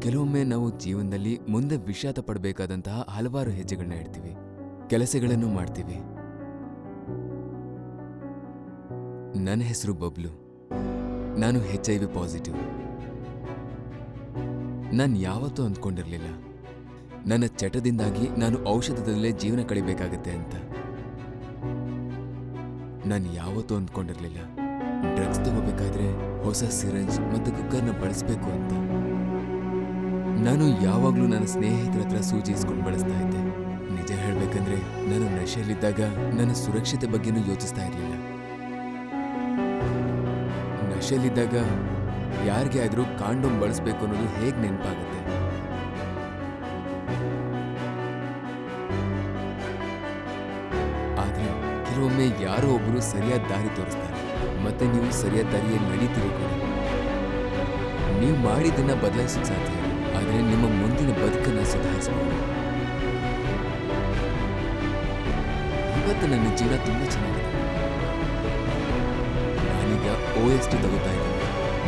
ಕೆಲವೊಮ್ಮೆ ನಾವು ಜೀವನದಲ್ಲಿ ಮುಂದೆ ವಿಷಾದ ಪಡಬೇಕಾದಂತಹ ಹಲವಾರು ಹೆಜ್ಜೆಗಳನ್ನ ಇಡ್ತೀವಿ, ಕೆಲಸಗಳನ್ನು ಮಾಡ್ತೀವಿ. ನನ್ನ ಹೆಸರು ಬಬ್ಲು. ನಾನು HIV ಪಾಸಿಟಿವ್. ನಾನು ಯಾವತ್ತೂ ಅಂದ್ಕೊಂಡಿರಲಿಲ್ಲ ನನ್ನ ಚಟದಿಂದಾಗಿ ನಾನು ಔಷಧದಲ್ಲೇ ಜೀವನ ಕಳಿಬೇಕಾಗತ್ತೆ ಅಂತ. ನಾನು ಯಾವತ್ತೂ ಅಂದ್ಕೊಂಡಿರಲಿಲ್ಲ ಡ್ರಗ್ಸ್ ತಗೋಬೇಕಾದ್ರೆ ಹೊಸ ಸಿರಂಜ್ ಮತ್ತು ಕುಕ್ಕರ್ನ ಬಳಸಬೇಕು ಅಂತ. ನಾನು ಯಾವಾಗಲೂ ನನ್ನ ಸ್ನೇಹಿತರ ಹತ್ರ ಸೂಜಿ ಇಸ್ಕೊಂಡು ಬಳಸ್ತಾ ಇದ್ದೆ. ನಿಜ ಹೇಳಬೇಕಂದ್ರೆ ನಾನು ನಶೆಯಲ್ಲಿದ್ದಾಗ ನನ್ನ ಸುರಕ್ಷತೆ ಬಗ್ಗೆನೂ ಯೋಚಿಸ್ತಾ ಇರಲಿಲ್ಲ. ನಶೆಯಲ್ಲಿದ್ದಾಗ ಯಾರಿಗೆ ಆದರೂ ಕಾಂಡೋಮ್ ಬಳಸಬೇಕು ಅನ್ನೋದು ಹೇಗೆ ನೆನಪಾಗುತ್ತೆ. ಆದರೆ ಕೆಲವೊಮ್ಮೆ ಯಾರೋ ಒಬ್ಬರು ಸರಿಯಾದ ದಾರಿ ತೋರಿಸ್ತಾರೆ, ಮತ್ತೆ ನೀವು ಸರಿಯಾದ ದಾರಿಯಲ್ಲಿ ನಡೀತೀರಿ ಕೂಡ. ನೀವು ಮಾಡಿದ್ದನ್ನ ಬದಲಾಯಿಸೋಕೆ ಸಾಧ್ಯ, ಆದರೆ ನಿಮ್ಮ ಮುಂದಿನ ಬದುಕನ್ನು ಸುಧಾರಿಸಬಹುದು. ಇವತ್ತು ನನ್ನ ಜೀವನ ತುಂಬ ಚೆನ್ನಾಗಿದೆ. ನಾನೀಗ OST ತಗೋತಾ ಇದ್ದೇನೆ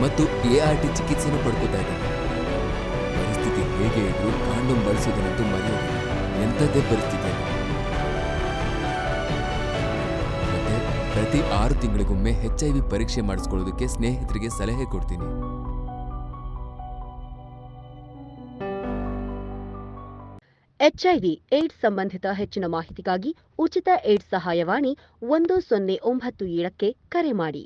ಮತ್ತು ART ಚಿಕಿತ್ಸೆನೂ ಪಡ್ಕೋತಾ ಇದ್ದೇನೆ. ಪರಿಸ್ಥಿತಿ ಹೇಗೆ ಇದ್ರೂ ಕಾಂಡೋಮ್ ಬಳಸೋದನ್ನಂತೂ ಮರೆಯೋದಿಲ್ಲ, ಎಂಥದ್ದೇ ಪರಿಸ್ಥಿತಿ. ಮತ್ತೆ ಪ್ರತಿ 6 ತಿಂಗಳಿಗೊಮ್ಮೆ HIV ಪರೀಕ್ಷೆ ಮಾಡಿಸ್ಕೊಳ್ಳೋದಕ್ಕೆ ಸ್ನೇಹಿತರಿಗೆ ಸಲಹೆ ಕೊಡ್ತೀನಿ. HIV ಏಡ್ಸ್ ಸಂಬಂಧಿತ ಹೆಚ್ಚಿನ ಮಾಹಿತಿಗಾಗಿ ಉಚಿತ ಏಡ್ಸ್ ಸಹಾಯವಾಣಿ 1097ಕ್ಕೆ ಕರೆ ಮಾಡಿ.